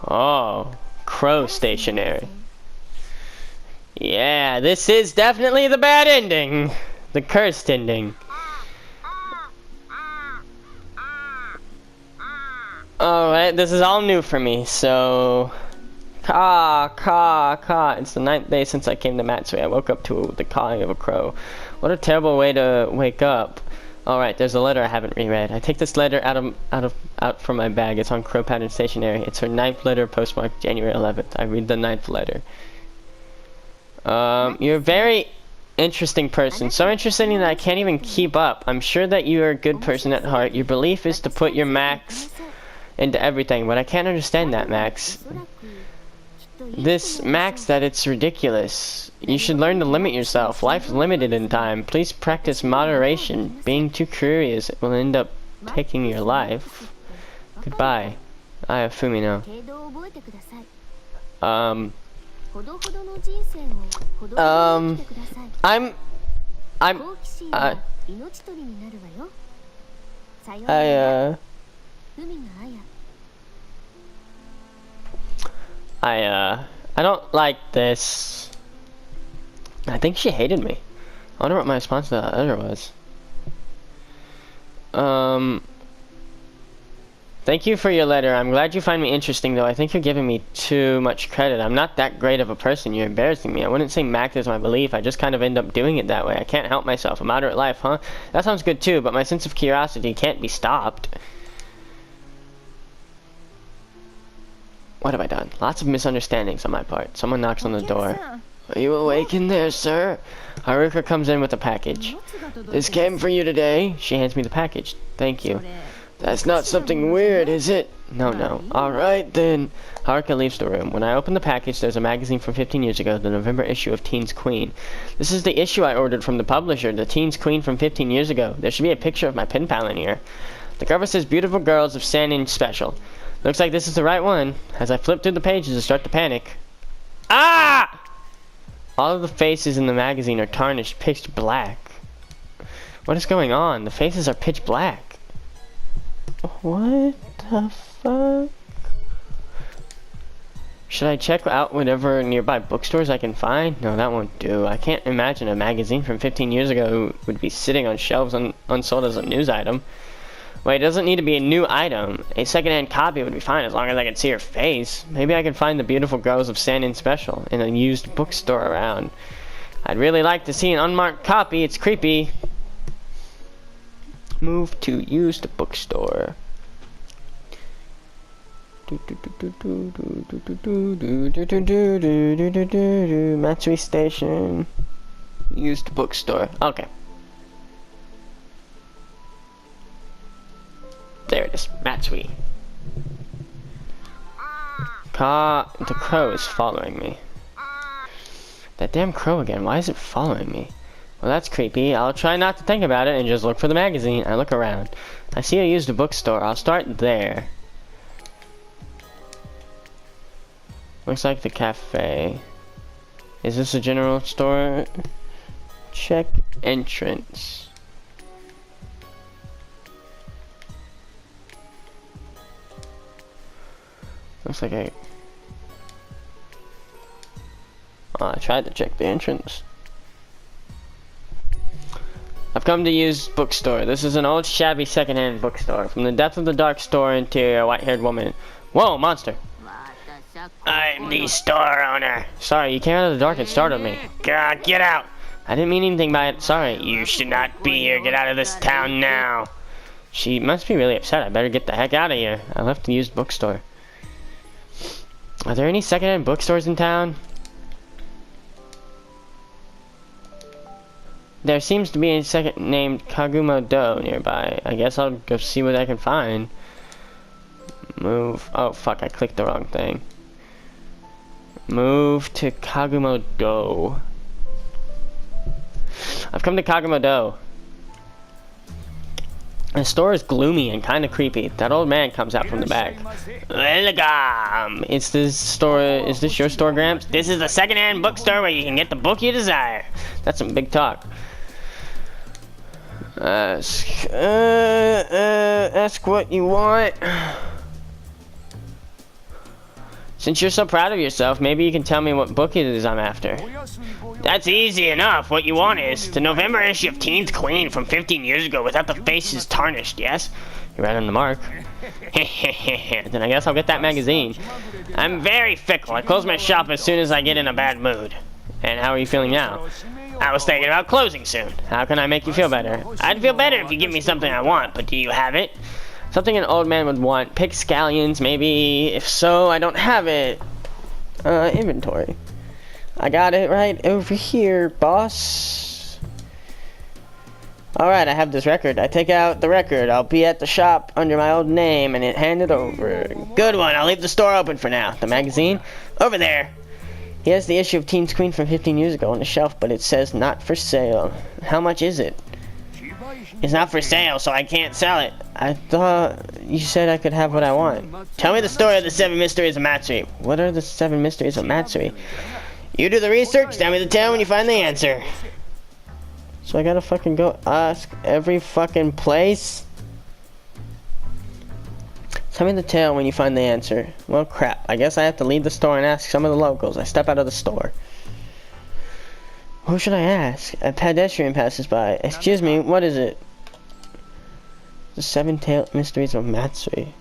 Oh, crow stationery. Yeah, this is definitely the bad ending. The cursed ending. Alright, this is all new for me, so... Caw. It's the 9th day since I came to Matsui. I woke up to the cawing of a crow. What a terrible way to wake up. Alright, there's a letter I haven't reread. I take this letter out from my bag. It's on crow pattern stationery. It's her 9th letter, postmarked January 11th. I read the 9th letter. You're a very interesting person. So interesting that I can't even keep up. I'm sure that you are a good person at heart. Your belief is to put your max into everything, but I can't understand that, Max. This, Max, that it's ridiculous. You should learn to limit yourself. Life's limited in time. Please practice moderation. Being too curious will end up taking your life. Goodbye. I have Fumino. I don't like this. I think she hated me. I wonder what my response to that letter was. Thank you for your letter. I'm glad you find me interesting, though. I think you're giving me too much credit. I'm not that great of a person. You're embarrassing me. I wouldn't say Max is my belief. I just kind of end up doing it that way. I can't help myself. A moderate life, huh? That sounds good, too, but my sense of curiosity can't be stopped. What have I done? Lots of misunderstandings on my part. Someone knocks on the door. Are you awake in there, sir? Haruka comes in with a package. This came for you today. She hands me the package. Thank you. That's not something weird, is it? No. Alright then. Haruka leaves the room. When I open the package, there's a magazine from 15 years ago, the November issue of Teen's Queen. This is the issue I ordered from the publisher, the Teen's Queen from 15 years ago. There should be a picture of my pen pal in here. The cover says Beautiful Girls of Sanin Special. Looks like this is the right one. As I flip through the pages, I start to panic. Ah! All of the faces in the magazine are tarnished pitch black. What is going on? The faces are pitch black. What the fuck? Should I check out whatever nearby bookstores I can find? No, that won't do. I can't imagine a magazine from 15 years ago would be sitting on shelves unsold as a news item. Wait, it doesn't need to be a new item. A secondhand copy would be fine as long as I can see her face. Maybe I can find the Beautiful Girls of Sanin Special in a used bookstore around. I'd really like to see an unmarked copy. It's creepy. Move to used bookstore. Matsui Station. Used bookstore. Okay. There it is. Matsui. The crow is following me. That damn crow again. Why is it following me? Well, that's creepy. I'll try not to think about it and just look for the magazine. I look around. I see a used bookstore. I'll start there. Looks like the cafe. Is this a general store? Check entrance. Looks like I tried to check the entrance. I've come to use bookstore. This is an old shabby secondhand bookstore. From the depth of the dark store interior, a white-haired woman. Whoa, monster! I'm the store owner. Sorry, you came out of the dark and startled me. God, get out! I didn't mean anything by it. Sorry. You should not be here. Get out of this town now. She must be really upset. I better get the heck out of here. I left the used bookstore. Are there any secondhand bookstores in town? There seems to be a second named Kagumo-do nearby. I guess I'll go see what I can find. Move. Oh, fuck. I clicked the wrong thing. Move to Kagumo-do. I've come to Kagumo-do. The store is gloomy and kind of creepy. That old man comes out from the back. Welcome! Is this your store, Gramps? This is the second-hand bookstore where you can get the book you desire. That's some big talk. Ask what you want. Since you're so proud of yourself, maybe you can tell me what book it is I'm after. That's easy enough. What you want is the November issue of Teens Queen from 15 years ago without the faces tarnished, yes? You're right on the mark. Then I guess I'll get that magazine. I'm very fickle. I close my shop as soon as I get in a bad mood. And how are you feeling now? I was thinking about closing soon. How can I make you feel better? I'd feel better if you give me something I want, but do you have it? Something an old man would want. Pick scallions, maybe. If so, I don't have it. Inventory. I got it right over here, boss. Alright, I have this record. I take out the record. I'll be at the shop under my old name and hand it over. Good one. I'll leave the store open for now. The magazine? Over there. He has the issue of Teens Queen from 15 years ago on the shelf, but it says not for sale. How much is it? It's not for sale, so I can't sell it. I thought you said I could have what I want. Tell me the story of the 7 mysteries of Matsuri. What are the 7 mysteries of Matsuri? You do the research, tell me the tale when you find the answer. So I gotta fucking go ask every fucking place? Tell me the tale when you find the answer. Well, crap. I guess I have to leave the store and ask some of the locals. I step out of the store. Who should I ask? A pedestrian passes by. Excuse me, what is it? The 7 mysteries of Matsuri.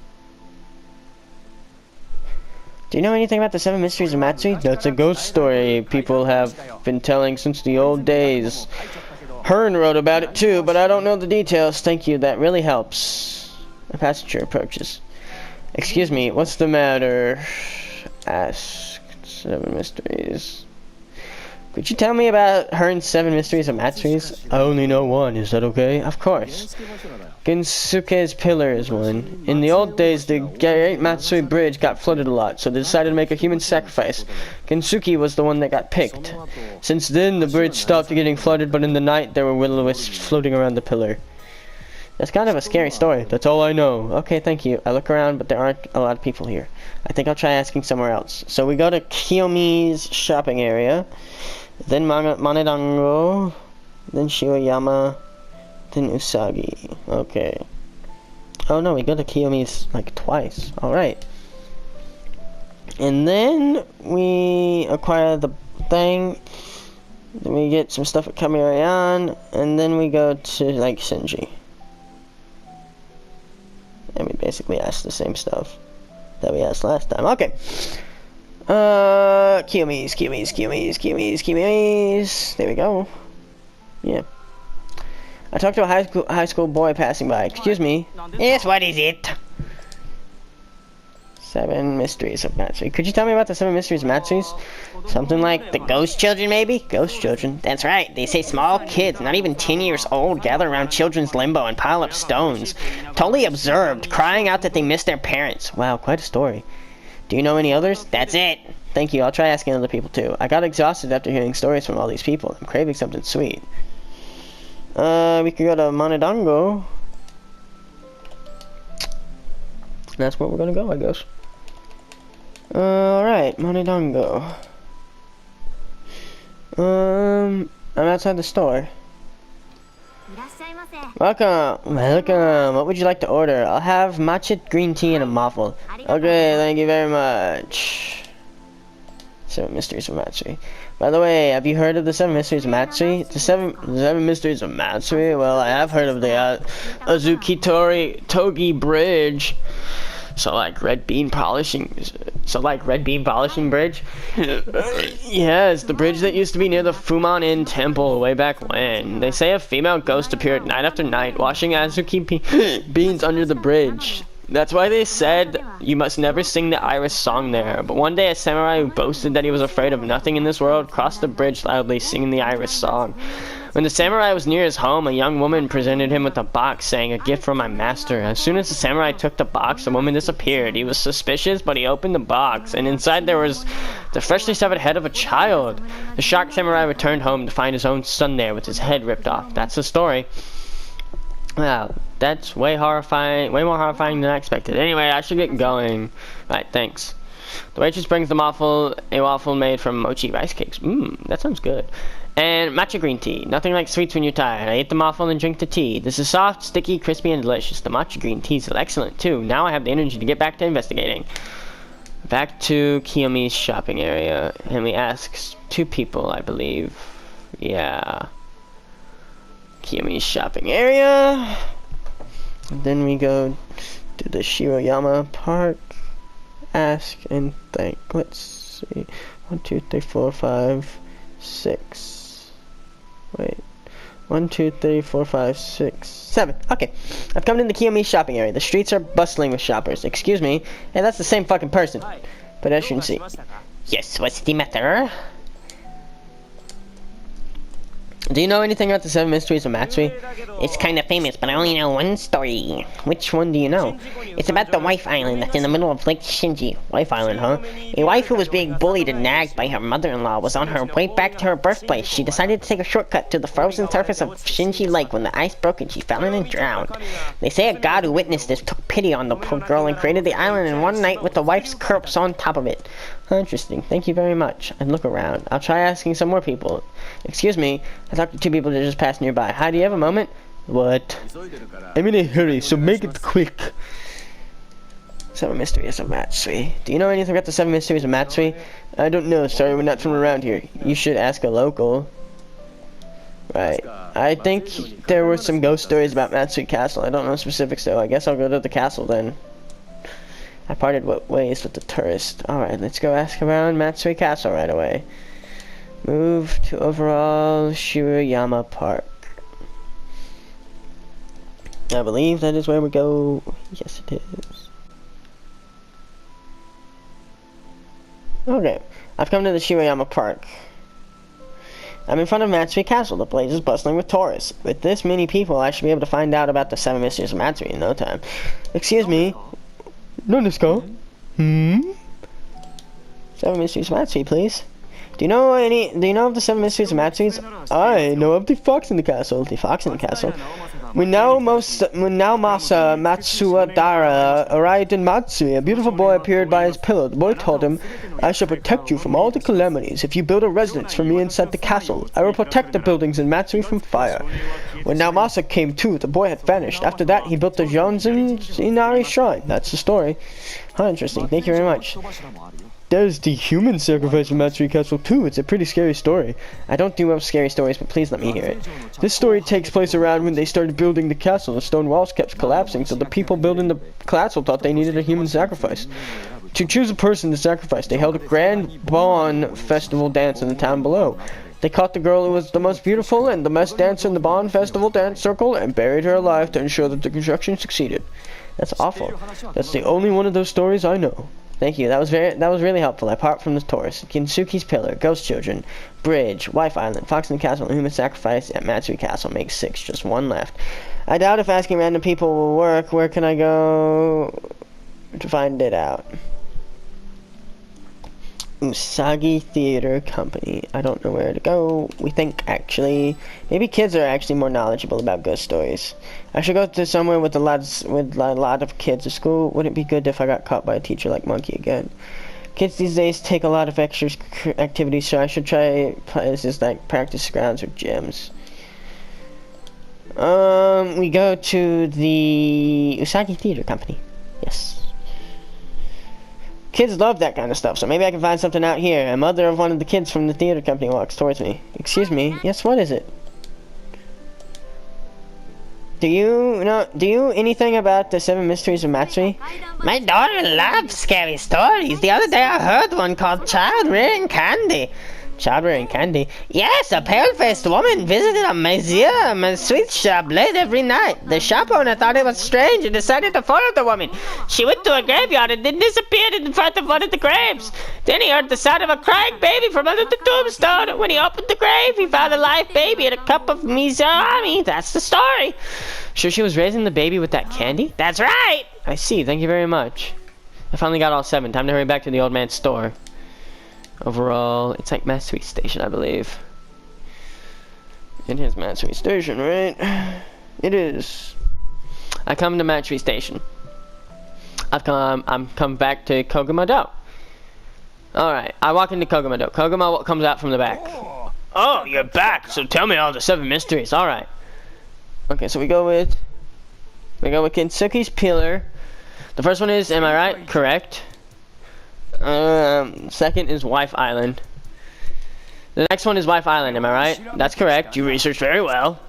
Do you know anything about the 7 mysteries of Matsuri? That's a ghost story people have been telling since the old days. Hearn wrote about it too, but I don't know the details. Thank you, that really helps. A passenger approaches. Excuse me, what's the matter? Asked 7 mysteries. Could you tell me about Hearn's 7 mysteries of Matsuris? I only know one, is that okay? Of course. Gensuke's pillar is one. In the old days, the Great Matsuri Bridge got flooded a lot, so they decided to make a human sacrifice. Gensuke was the one that got picked. Since then, the bridge stopped getting flooded, but in the night, there were will-o-wisps floating around the pillar. That's kind of a scary story. That's all I know. Okay, thank you. I look around, but there aren't a lot of people here. I think I'll try asking somewhere else. So we go to Kiyomi's shopping area, then Manedango, then Shiwayama, then Usagi. Okay. Oh no, we go to Kiyomi's like twice. Alright. And then we acquire the thing. Then we get some stuff at Kamirayan, and then we go to like Senji. And we basically ask the same stuff that we asked last time. Okay. Kiyomi's. There we go. Yeah. I talked to a high school boy passing by. Excuse me. Yes, what is it? 7 mysteries of Matsuri. Could you tell me about the 7 mysteries of Matsuris? Something like the ghost children, maybe? Ghost children? That's right. They say small kids, not even 10 years old, gather around children's limbo and pile up stones. Totally observed, crying out that they miss their parents. Wow, quite a story. Do you know any others? That's it. Thank you. I'll try asking other people too. I got exhausted after hearing stories from all these people. I'm craving something sweet. We could go to Manedango. That's where we're gonna go, I guess. Alright, Manedango. I'm outside the store. Welcome. What would you like to order? I'll have matcha green tea and a muffle. Okay, thank you very much. 7 mysteries of Matsuri. By the way, have you heard of the 7 mysteries of Matsuri? The seven mysteries of Matsuri? Well, I have heard of the Azukitori Togi Bridge. So like red bean polishing bridge? Yes, the bridge that used to be near the Fuman-in temple way back when. They say a female ghost appeared night after night, washing Azuki beans under the bridge. That's why they said you must never sing the Iris song there. But one day a samurai who boasted that he was afraid of nothing in this world crossed the bridge loudly singing the Iris song. When the samurai was near his home, a young woman presented him with a box saying, "A gift from my master." As soon as the samurai took the box, the woman disappeared. He was suspicious, but he opened the box, and inside there was the freshly severed head of a child. The shocked samurai returned home to find his own son there with his head ripped off. That's the story. Wow, that's way more horrifying than I expected. Anyway, I should get going. Right, thanks. The waitress brings a waffle made from mochi rice cakes. That sounds good. And matcha green tea. Nothing like sweets when you're tired. I eat the waffle and drink the tea. This is soft, sticky, crispy, and delicious. The matcha green tea is excellent, too. Now I have the energy to get back to investigating. Back to Kiyomi's shopping area, and we ask 2 people, I believe. Yeah. Kiyomi's shopping area. And then we go to the Shiroyama Park. Ask and thank. Let's see. 1, 2, 3, 4, 5, 6. Wait. 1, 2, 3, 4, 5, 6, 7. Okay. I've come to the Kiyomi shopping area. The streets are bustling with shoppers. Excuse me. Hey, that's the same fucking person. Pedestrian seat. Yes, what's the matter? Do you know anything about the 7 mysteries of Matsui? It's kind of famous, but I only know one story. Which one do you know? It's about the wife island that's in the middle of Lake Shinji. Wife island, huh? A wife who was being bullied and nagged by her mother-in-law was on her way back to her birthplace. She decided to take a shortcut to the frozen surface of Shinji Lake when the ice broke and she fell in and drowned. They say a god who witnessed this took pity on the poor girl and created the island in one night with the wife's corpse on top of it. Interesting. Thank you very much. I'd look around. I'll try asking some more people. Excuse me. I talked to 2 people that just passed nearby. Hi, do you have a moment? What? I'm in a hurry, so make it quick. 7 mysteries of Matsui. Do you know anything about the 7 mysteries of Matsui? I don't know. Sorry, we're not from around here. You should ask a local. Right. I think there were some ghost stories about Matsui Castle. I don't know specifics, though. I guess I'll go to the castle then. I parted ways with the tourist. Alright, let's go ask around Matsui Castle right away. Move to overall Shiroyama Park. I believe that is where we go. Yes, it is. Okay, I've come to the Shiroyama Park. I'm in front of Matsui Castle. The place is bustling with tourists. With this many people, I should be able to find out about the 7 mysteries of Matsui in no time. Excuse me. No, let's go. 7 mysteries of Matsui, please. Do you know of the 7 mysteries of Matsui? I know of the fox in the castle. The fox in the castle. When Naomasa Matsuadara arrived in Matsui, a beautiful boy appeared by his pillow. The boy told him, I shall protect you from all the calamities. If you build a residence for me inside the castle, I will protect the buildings in Matsui from fire. When Naomasa came to, the boy had vanished. After that, he built the Jonzen Inari Shrine. That's the story. How interesting. Thank you very much. There's the human sacrifice in Matsui Castle too. It's a pretty scary story. I don't do well scary stories, but please let me hear it. This story takes place around when they started building the castle. The stone walls kept collapsing, so the people building the castle thought they needed a human sacrifice. To choose a person to sacrifice, they held a grand Bon festival dance in the town below. They caught the girl who was the most beautiful and the best dancer in the Bon festival dance circle and buried her alive to ensure that the construction succeeded. That's awful. That's the only one of those stories I know. Thank you. That was really helpful. Apart from the tourists, Kinsuke's Pillar, Ghost Children, Bridge, Wife Island, Fox in the Castle, and Human Sacrifice at Matsui Castle makes 6. Just 1 left. I doubt if asking random people will work. Where can I go to find it out? Usagi Theater Company. I don't know where to go. We think, actually. Maybe kids are actually more knowledgeable about ghost stories. I should go to somewhere with a lot of kids at school. Wouldn't it be good if I got caught by a teacher like Monkey again? Kids these days take a lot of extra activities, so I should try places like practice grounds or gyms. We go to the Usagi Theater Company. Yes. Kids love that kind of stuff, so maybe I can find something out here. A mother of one of the kids from the theater company walks towards me. Excuse me. Yes, what is it? Do you know anything about the 7 mysteries of Matsui? My daughter loves scary stories. The other day I heard one called Child Rearing Candy. Child Rearing Candy? Yes, a pale-faced woman visited a museum and sweet shop late every night. The shop owner thought it was strange and decided to follow the woman. She went to a graveyard and then disappeared in front of one of the graves. Then he heard the sound of a crying baby from under the tombstone. When he opened the grave, he found a live baby and a cup of miso-ami. That's the story. Sure she was raising the baby with that candy? That's right! I see, thank you very much. I finally got all 7. Time to hurry back to the old man's store. Overall, it's like Matsui Station, I believe. It is Matsui Station, right? It is. I come to Matsui Station. I'm come back to Koguma-do. Alright, I walk into Koguma-do. Koguma comes out from the back. Oh, you're back, so tell me all the 7 mysteries. Alright. Okay, so we go with Kinsuke's Pillar. The first one is, am I right? Correct. Second is Wife Island. The next one is Wife Island, am I right? That's correct. You researched very well.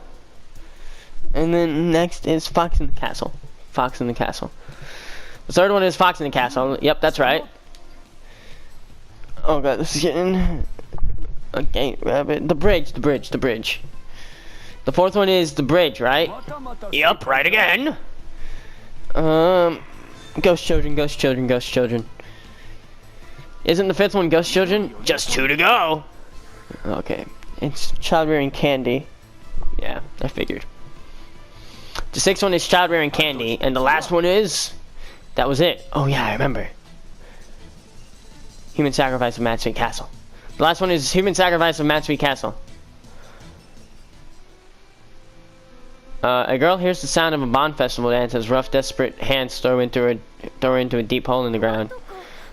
And then next is Fox in the Castle. Fox in the Castle. The third one is Fox in the Castle. Yep, that's right. Oh god, this is getting... Okay, rabbit. The bridge. The fourth one is the bridge, right? Yep, right again. Ghost children. Isn't the fifth one ghost children? Just 2 to go. Okay, it's child rearing candy. Yeah, I figured. The sixth one is child rearing candy, and the last one is... That was it. Oh yeah, I remember. Human sacrifice of Matsui Castle. The last one is human sacrifice of Matsui Castle. A girl hears the sound of a Bond festival dance as rough, desperate hands throw her into a deep hole in the ground.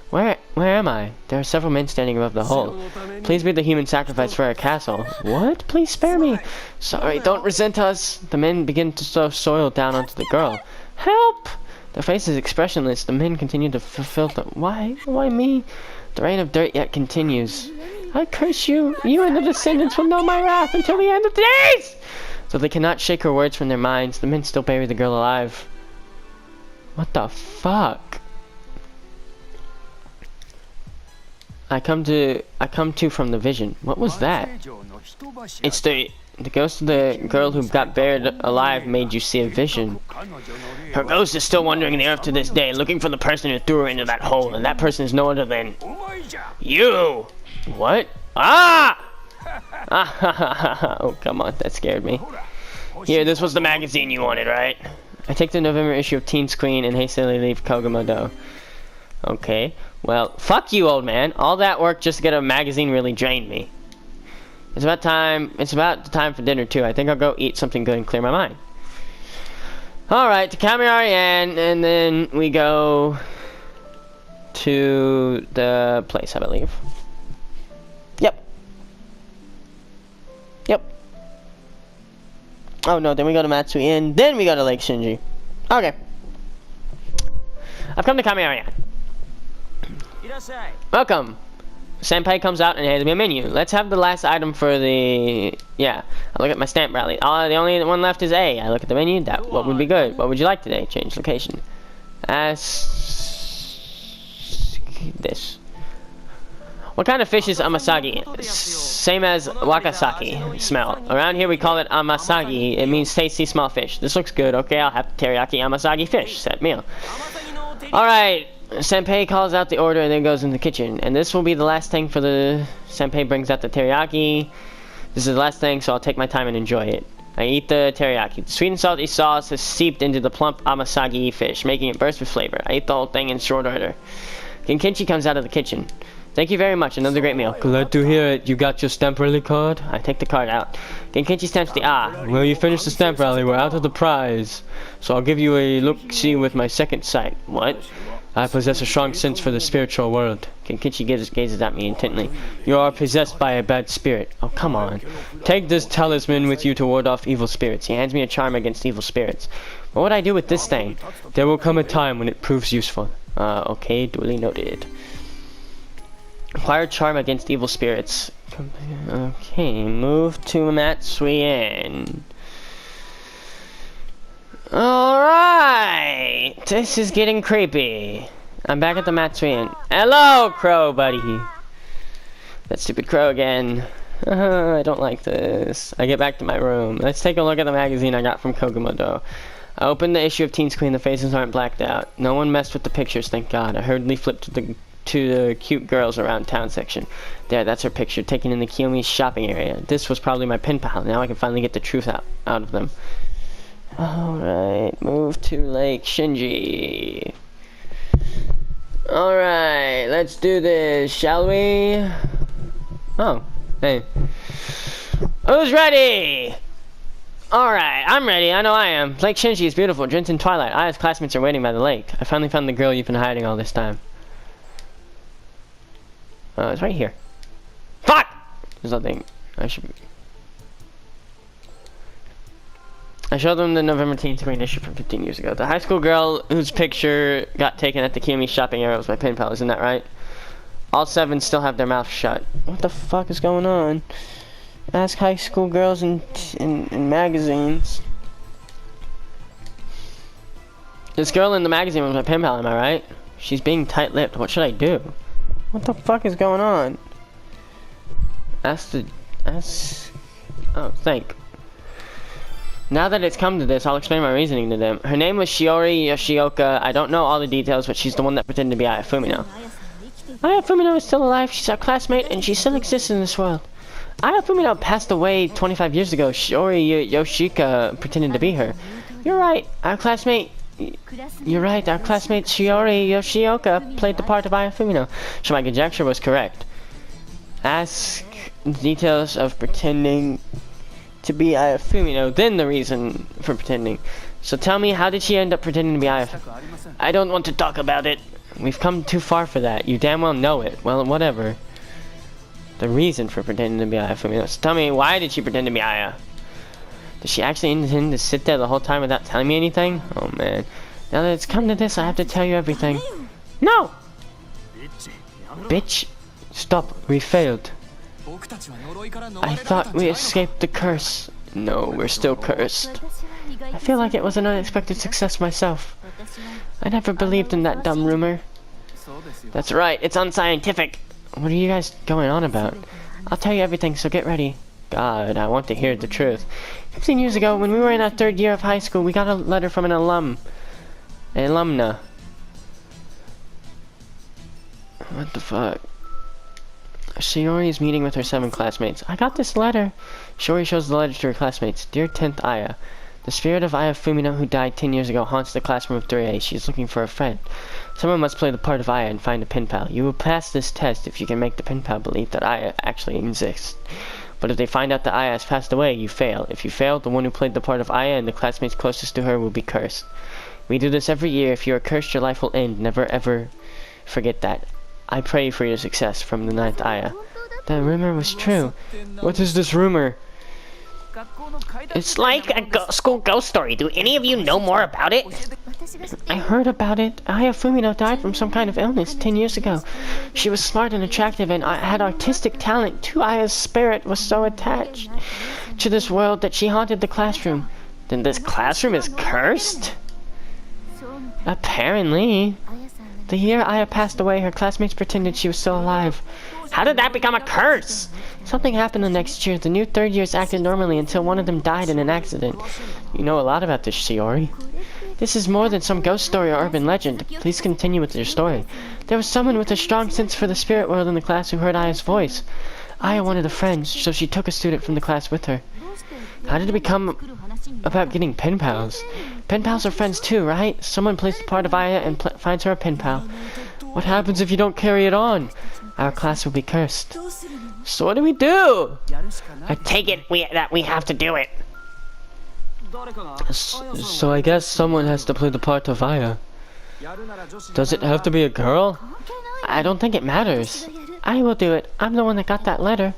Where am I? There are several men standing above the hole. Please be the human sacrifice for our castle. What? Please spare me. Sorry, don't resent us. The men begin to throw soil down onto the girl. Help! Their faces expressionless. The men continue to fulfill the... Why? Why me? The rain of dirt yet continues. I curse you. You and the descendants will know my wrath until the end of the days! So they cannot shake her words from their minds. The men still bury the girl alive. What the fuck? I come to from the vision. What was that? It's the ghost of the girl who got buried alive made you see a vision. Her ghost is still wandering the earth to this day, looking for the person who threw her into that hole, and that person is no other than you. What? Ah! Oh, come on, that scared me. Here, this was the magazine you wanted, right? I take the November issue of Teen Queen and hastily leave Kogumo-do. Okay, well, fuck you, old man. All that work just to get a magazine really drained me. It's about the time for dinner, too. I think I'll go eat something good and clear my mind. Alright, to Kamiari-an, and then we go to the place, I believe. Yep. Oh no, then we go to Matsui Inn, then we go to Lake Shinji. Okay. I've come to Kamiari-an. Welcome. Senpai comes out and hands me a menu. Let's have the last item for the... Yeah, I look at my stamp rally. The only one left is A. I look at the menu. What would be good? What would you like today? Change location. Ask this. What kind of fish is amasagi? Same as wakasaki. Smell. Around here we call it amasagi. It means tasty small fish. This looks good. Okay, I'll have teriyaki amasagi fish. Set meal. Alright. Senpai calls out the order and then goes in the kitchen. And this will be the last thing for the... Senpai brings out the teriyaki. This is the last thing, so I'll take my time and enjoy it. I eat the teriyaki. The sweet and salty sauce is seeped into the plump amasagi fish, making it burst with flavor. I eat the whole thing in short order. Genkichi comes out of the kitchen. Thank you very much, another great meal. Glad to hear it. You got your stamp rally card? I take the card out. Genkichi stamps the Well, you finished the stamp rally. We're out of the prize. So I'll give you a look-see with my second sight. What? I possess a strong sense for the spiritual world. Genkichi gazes at me intently. You are possessed by a bad spirit. Oh, come on. Take this talisman with you to ward off evil spirits. He hands me a charm against evil spirits. What would I do with this thing? There will come a time when it proves useful. Okay, duly noted. Acquire charm against evil spirits. Okay, move to Matsui Inn. Alright! This is getting creepy. I'm back at the Matsui Inn. Hello, crow buddy! That stupid crow again. I don't like this. I get back to my room. Let's take a look at the magazine I got from Kogumo-do. I opened the issue of Teen Queen. The faces aren't blacked out. No one messed with the pictures, thank God. I hurriedly flipped to the cute girls around town section. There, that's her picture, taken in the Kiyomi's shopping area. This was probably my pen pal. Now I can finally get the truth out of them. Alright, move to Lake Shinji. Alright, let's do this, shall we? Oh, hey. Who's ready? Alright, I'm ready. I know I am. Lake Shinji is beautiful. Drenched in twilight. I, as classmates, are waiting by the lake. I finally found the girl you've been hiding all this time. It's right here. Fuck! There's nothing. I showed them the November Teen Queen issue from 15 years ago. The high school girl whose picture got taken at the Kiyomi shopping area was my pen pal, isn't that right? All 7 still have their mouths shut. What the fuck is going on? Ask high school girls in magazines. This girl in the magazine was my pen pal, am I right? She's being tight-lipped. What should I do? What the fuck is going on? Oh, think. Now that it's come to this, I'll explain my reasoning to them. Her name was Shiori Yoshioka. I don't know all the details, but she's the one that pretended to be Aya Fumino. Aya Fumino is still alive. She's our classmate, and she still exists in this world. Aya Fumino passed away 25 years ago. Shiori Yoshika pretended to be her. You're right. Our classmate Shiori Yoshioka played the part of Aya Fumino. So my conjecture was correct. Ask the details of pretending to be Aya Fumino, then the reason for pretending. So tell me, how did she end up pretending to be Aya? I don't want to talk about it. We've come too far for that. You damn well know it. Well, whatever. The reason for pretending to be Aya Fumino. So tell me, why did she pretend to be Aya? Does she actually intend to sit there the whole time without telling me anything? Oh man. Now that it's come to this, I have to tell you everything. No! Bitch! Stop, we failed. I thought we escaped the curse. No, we're still cursed. I feel like it was an unexpected success myself. I never believed in that dumb rumor. That's right, it's unscientific. What are you guys going on about? I'll tell you everything, so get ready. God, I want to hear the truth. 15 years ago, when we were in our 3rd year of high school, we got a letter from an alumna. What the fuck? Shiori is meeting with her 7 classmates. I got this letter. Shiori shows the letter to her classmates. Dear 10th Aya, the spirit of Aya Fumino, who died 10 years ago, haunts the classroom of 3A. She is looking for a friend. Someone must play the part of Aya and find a pen pal. You will pass this test if you can make the pen pal believe that Aya actually exists. But if they find out that Aya has passed away, you fail. If you fail, the one who played the part of Aya and the classmates closest to her will be cursed. We do this every year. If you are cursed, your life will end. Never ever forget that. I pray for your success, from the 9th Aya. That rumor was true. What is this rumor? It's like a school ghost story. Do any of you know more about it? I heard about it. Aya Fumino died from some kind of illness 10 years ago. She was smart and attractive and had artistic talent. To Aya's spirit was so attached to this world that she haunted the classroom. Then this classroom is cursed? Apparently. The year Aya passed away, her classmates pretended she was still alive. How did that become a curse? Something happened the next year. The new 3rd years acted normally until one of them died in an accident. You know a lot about this, Shiori. This is more than some ghost story or urban legend. Please continue with your story. There was someone with a strong sense for the spirit world in the class who heard Aya's voice. Aya wanted a friend, so she took a student from the class with her. How did it become about getting pen pals? Pen pals are friends too, right? Someone plays the part of Aya and finds her a pen pal. What happens if you don't carry it on? Our class will be cursed. So what do we do? I take it that we have to do it. So I guess someone has to play the part of Aya. Does it have to be a girl? I don't think it matters. I will do it. I'm the one that got that letter.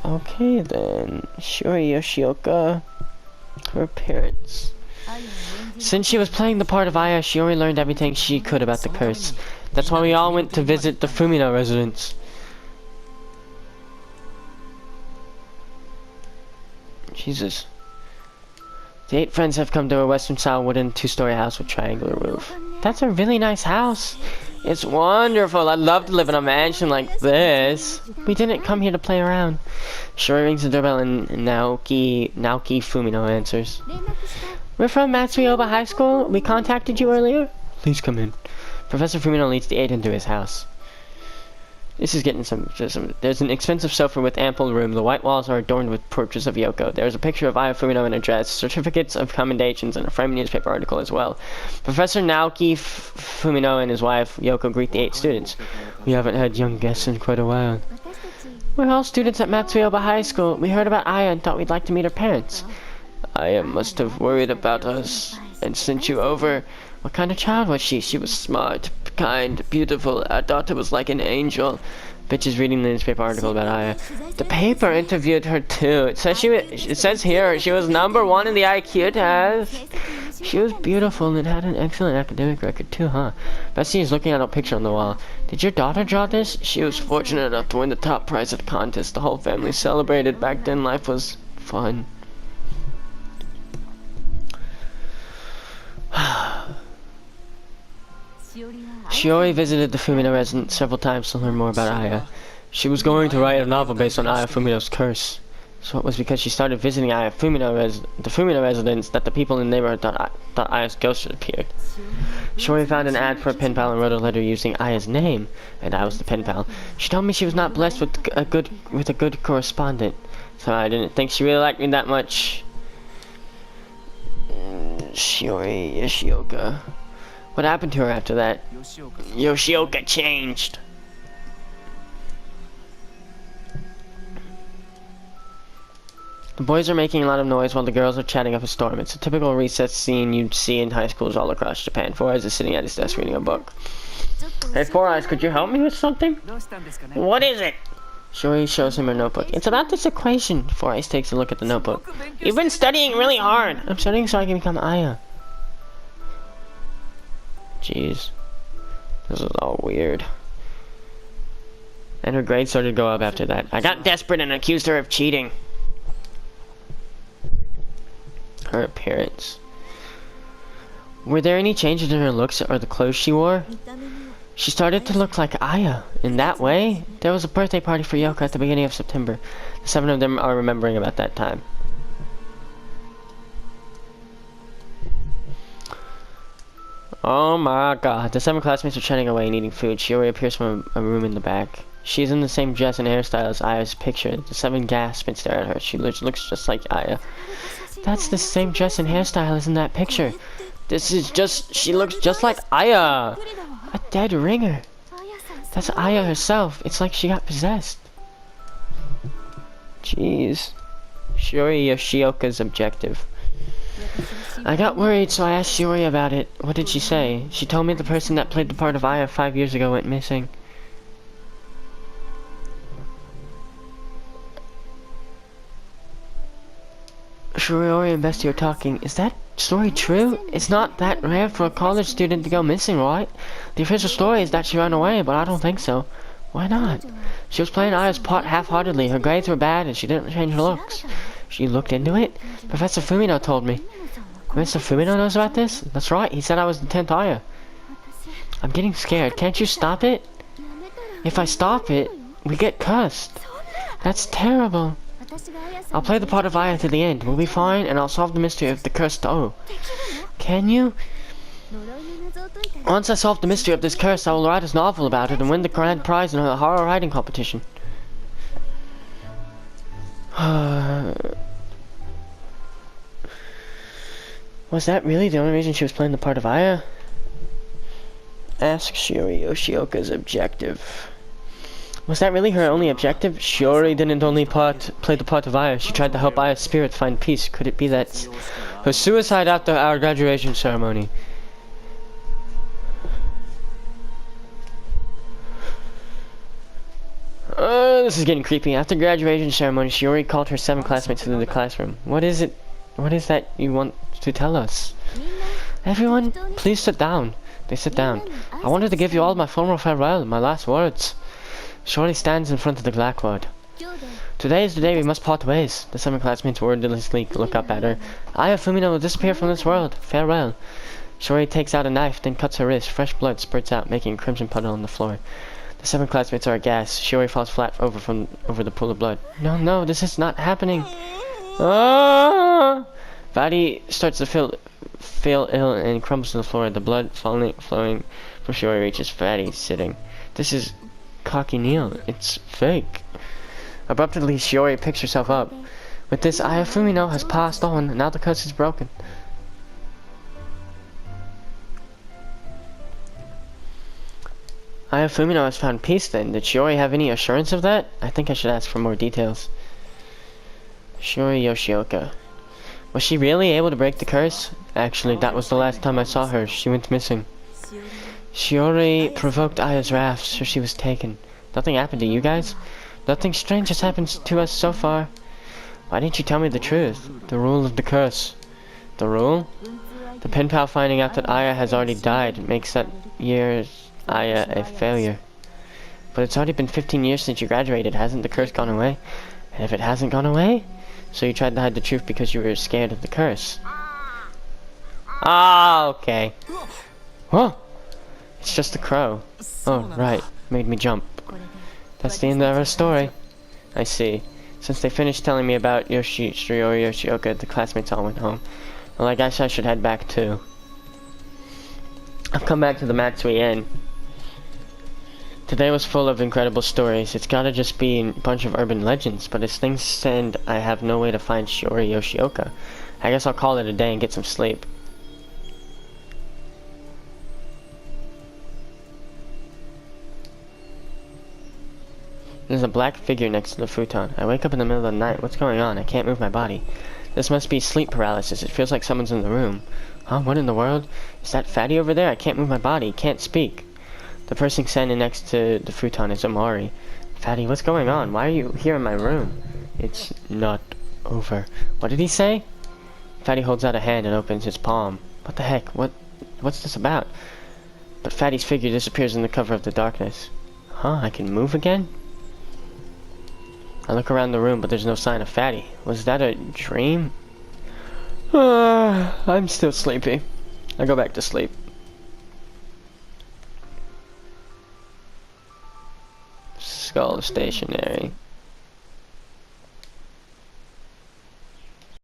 Okay then. Shiori Yoshioka. Her parents. Since she was playing the part of Aya, Shiori learned everything she could about the curse. That's why we all went to visit the Fumino residence. Jesus. The 8 friends have come to a western-style wooden 2-story house with triangular roof. That's a really nice house. It's wonderful. I'd love to live in a mansion like this. We didn't come here to play around. Shiori rings the doorbell and Naoki Fumino answers. We're from Matsuoba High School. We contacted you earlier. Please come in. Professor Fumino leads the 8 into his house. This is getting some. There's an expensive sofa with ample room. The white walls are adorned with portraits of Yoko. There's a picture of Aya Fumino in a dress, certificates of commendations, and a framed newspaper article as well. Professor Naoki Fumino and his wife Yoko greet the 8 students. We haven't had young guests in quite a while. We're all students at Matsuoba High School. We heard about Aya and thought we'd like to meet her parents. Aya must have worried about us and sent you over. What kind of child was she? She was smart, kind, beautiful. Our daughter was like an angel. Bitch is reading the newspaper article about Aya. The paper interviewed her too. It says here she was #1 in the IQ test. She was beautiful and had an excellent academic record too, huh? Bessie is looking at a picture on the wall. Did your daughter draw this? She was fortunate enough to win the top prize at the contest. The whole family celebrated. Back then, life was fun. Shiori visited the Fumino residence several times to learn more about Aya. She was going to write a novel based on Aya Fumino's curse. So it was because she started visiting the Fumino residence that the people in the neighborhood thought Aya's ghost had appeared. Shiori found an ad for a pen pal and wrote a letter using Aya's name, and I was the pen pal. She told me she was not blessed with a good correspondent, so I didn't think she really liked me that much. Shiori Yoshioka. What happened to her after that? Yoshioka changed. The boys are making a lot of noise while the girls are chatting up a storm. It's a typical recess scene you'd see in high schools all across Japan. Four Eyes is sitting at his desk reading a book. Hey, Four Eyes, could you help me with something? What is it? Shiori shows him her notebook. It's about this equation. Four Eyes takes a look at the notebook. You've been studying really hard. I'm studying so I can become Aya. Jeez. This is all weird. And her grades started to go up after that. I got desperate and accused her of cheating. Her appearance. Were there any changes in her looks or the clothes she wore? She started to look like Aya. In that way, there was a birthday party for Yoko at the beginning of September. The 7 of them are remembering about that time. Oh my god. The 7 classmates are chatting away and eating food. Shiori appears from a room in the back. She's in the same dress and hairstyle as Aya's picture. The 7 gasp and stare at her. She looks just like Aya. That's the same dress and hairstyle as in that picture. She looks just like Aya. A dead ringer. That's Aya herself. It's like she got possessed. Jeez. Shiori Yoshioka's objective. I got worried, so I asked Shiori about it. What did she say? She told me the person that played the part of Aya 5 years ago went missing. Shiori and Bestie are talking. Is that story true? It's not that rare for a college student to go missing, right? The official story is that she ran away, but I don't think so. Why not? She was playing Aya's part half-heartedly. Her grades were bad, and she didn't change her looks. She looked into it? Professor Fumino told me. Mr. Fumino knows about this? That's right, he said I was the 10th Aya. I'm getting scared. Can't you stop it? If I stop it, we get cursed. That's terrible. I'll play the part of Aya to the end. We'll be fine, and I'll solve the mystery of the cursed O. Can you? Once I solve the mystery of this curse, I will write a novel about it and win the grand prize in a horror writing competition. Was that really the only reason she was playing the part of Aya? Ask Shiori Yoshioka's objective. Was that really her only objective? Shiori didn't only play the part of Aya. She tried to help Aya's spirit find peace. Could it be that her suicide after our graduation ceremony? This is getting creepy. After graduation ceremony, Shiori called her 7 classmates into the classroom. What is it? What is that you want to tell us? Everyone, please sit down. They sit down. I wanted to give you all my formal farewell, my last words. Shiori stands in front of the blackboard. Today is the day we must part ways. The 7 classmates wordlessly look up at her. Aya Fumino will disappear from this world. Farewell. Shiori takes out a knife, then cuts her wrist. Fresh blood spurts out, making a crimson puddle on the floor. The 7 classmates are aghast. Shiori falls flat over the pool of blood. No, this is not happening. Ah! Vadi starts to feel ill and crumbles to the floor. The blood flowing from Shiori reaches Vadi sitting. This is cochineal. It's fake. Abruptly, Shiori picks herself up. With this, Aya Fumino has passed on. Now the curse is broken. Aya Fumino has found peace then. Did Shiori have any assurance of that? I think I should ask for more details. Shiori Yoshioka. Was she really able to break the curse? Actually, that was the last time I saw her. She went missing. Shiori provoked Aya's wrath, so she was taken. Nothing happened to you guys? Nothing strange has happened to us so far. Why didn't you tell me the truth? The rule of the curse. The rule? The pen pal finding out that Aya has already died makes that year's Aya a failure. But it's already been 15 years since you graduated. Hasn't the curse gone away? And if it hasn't gone away? So you tried to hide the truth because you were scared of the curse. Ah, okay. Whoa! It's just a crow. Oh, right. Made me jump. That's the end of our story. I see. Since they finished telling me about Yoshioka, the classmates all went home. Well, I guess I should head back too. I've come back to the Matsui Inn. Today was full of incredible stories. It's gotta just be a bunch of urban legends, but as things stand, I have no way to find Shiori Yoshioka. I guess I'll call it a day and get some sleep. There's a black figure next to the futon. I wake up in the middle of the night. What's going on? I can't move my body. This must be sleep paralysis. It feels like someone's in the room. Huh? What in the world? Is that Fatty over there? I can't move my body. Can't speak. The person standing next to the futon is Amari. Fatty, what's going on? Why are you here in my room? It's not over. What did he say? Fatty holds out a hand and opens his palm. What the heck? What's this about? But Fatty's figure disappears in the cover of the darkness. Huh? I can move again? I look around the room, but there's no sign of Fatty. Was that a dream? I'm still sleepy. I go back to sleep. Skull stationary.